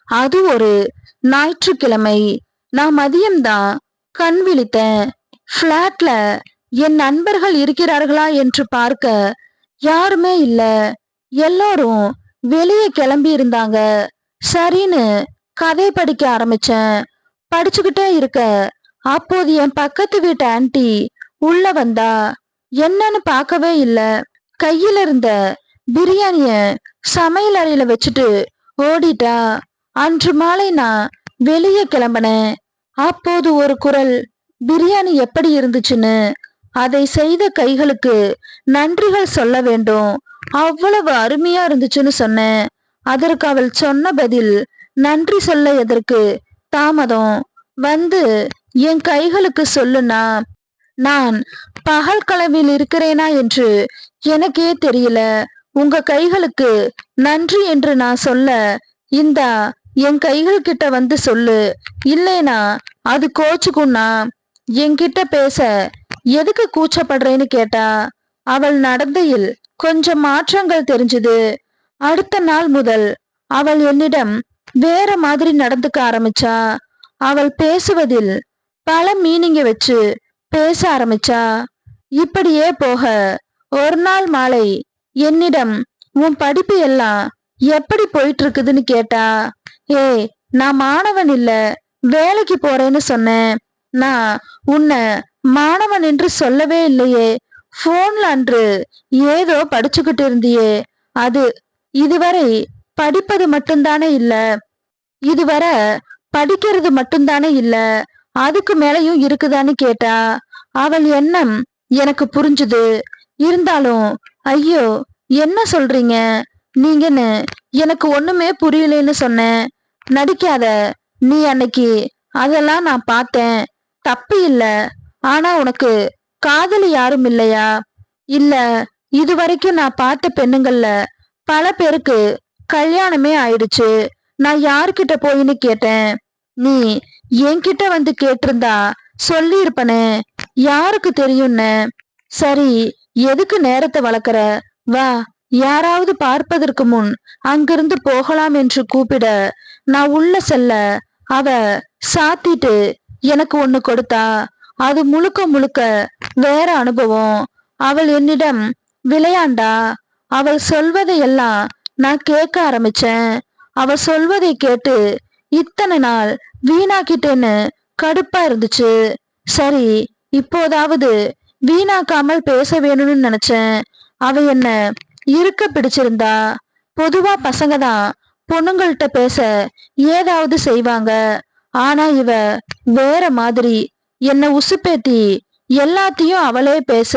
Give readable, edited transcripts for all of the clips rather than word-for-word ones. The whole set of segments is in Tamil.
அது ஒரு ஞாயிற்றுக்கிழமை. நான் மதியம்தான் கண் விழித்தேன். பிளாட்ல என் நண்பர்கள் இருக்கிறார்களா என்று பார்க்க யாருமே இல்ல. எல்லாரும் வெளியே கிளம்பி இருந்தாங்க. சரின்னு கதை படிக்க ஆரம்பிச்சேன். படிச்சுக்கிட்டே இருக்க அப்போது என் பக்கத்து வீட்டு ஆன்ட்டி உள்ள வந்தா. என்னன்னு பார்க்கவே இல்ல. கையில இருந்த பிரியாணிய சமையல் அறையில வச்சுட்டு ஓடிட்டா. அன்று மாலை நான் வெளியே கிளம்பினேன். அப்போது ஒரு குரல், பிரியாணி எப்படி இருந்துச்சுன்னு. அதை செய்த கைகளுக்கு நன்றிகள் சொல்ல வேண்டும், அவ்வளவு அருமையா இருந்துச்சுன்னு சொன்னேன். அதற்கு அவள் சொன்ன பதில், நன்றி சொல்ல எதற்கு தாமதம், வந்து என் கைகளுக்கு சொல்லுனா. நான் பகல் கனவில் இருக்கிறேனா என்று எனக்கே தெரியல. உங்க கைகளுக்கு நன்றி என்று நான் சொல்ல, இந்தா என் கைகள் கிட்ட வந்து சொல்லு, இல்லைனா அது கோச்சுக்குன்னா. என்கிட்ட பேச எதுக்கு கூச்சப்படுறேன்னு கேட்டா. அவள் நடத்தையில் கொஞ்சம் மாற்றங்கள் தெரிஞ்சுது. அடுத்த நாள் முதல் அவள் என்னிடம் வேற மாதிரி நடந்துக்க ஆரம்பிச்சா. அவள் பேசுவதில் பல மீனிங்க வச்சு பேச ஆரம்பிச்சா. இப்படியே போக ஒரு நாள் மாலை என்னிடம், உன் படிப்பு எல்லாம் எப்படி போயிட்டு இருக்குதுன்னு கேட்டா. ஏய், நான் மாணவன் இல்ல, வேலைக்கு போறேன்னு சொன்னேன். நான் உன்னை மாணவன் என்று சொல்லவே இல்லையே. போன்ல அன்று ஏதோ படிச்சுக்கிட்டு இருந்தியே, அது இதுவரை படிப்பது மட்டும்தானே இல்ல, இதுவரை படிக்கிறது மட்டும்தானே இல்ல, அதுக்கு மேலையும் இருக்குதான்னு கேட்டா. அவள் எண்ணம் எனக்கு புரிஞ்சுது. இருந்தாலும், ஐயோ என்ன சொல்றீங்க நீங்கன்னு எனக்கு ஒண்ணுமே புரியலன்னு சொன்னேன். நடிக்காத, நீ அன்னைக்கு அதெல்லாம் நான் பார்த்தேன், தப்பு இல்ல. ஆனா உனக்கு காதலி யாரும் இல்லையா? இல்ல, இதுவரைக்கும் நான் பார்த்த பெண்ணுங்கள்ல பல பேருக்கு கல்யாணமே ஆயிடுச்சு. நான் யாருக்கிட்ட போயின்னு கேட்டேன். நீ என்கிட்ட வந்து கேட்டிருந்தா சொல்லி இருப்பனே, யாருக்கு தெரியும்னு. சரி, எதுக்கு நேரத்தை வளர்க்கற, வா, யாராவது பார்ப்பதற்கு முன் அங்கிருந்து போகலாம் என்று கூப்பிட நான் உள்ள செல்ல, அவ சாத்திட்டு எனக்கு ஒண்ணு கொடுத்தா. அது முழுக்க முழுக்க வேற அனுபவம். அவள் என்னிடம் விளையாண்டா. அவள் சொல்வதையெல்லாம் நான் கேட்க ஆரம்பிச்சேன். அவள் சொல்வதை கேட்டு இத்தனை நாள் வீணாக்கிட்டேன்னு கடுப்பா இருந்துச்சு. சரி, இப்போதாவது வீணாக்காமல் பேச வேணும்னு நினைச்சேன். அவ என்ன இருக்க பிடிச்சிருந்தா. பொதுவா பசங்க தான் பொண்ணுங்கள்ட்ட பேச ஏதாவது செய்வாங்க. ஆனா இவ வேற மாதிரி. என்ன உசுப்பேத்தி எல்லாத்தையும் அவளே பேச,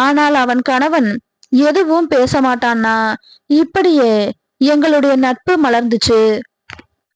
ஆனால் அவன் கணவன் எதுவும் பேச மாட்டான்னா. இப்படியே எங்களுடைய நட்பு மலர்ந்துச்சு.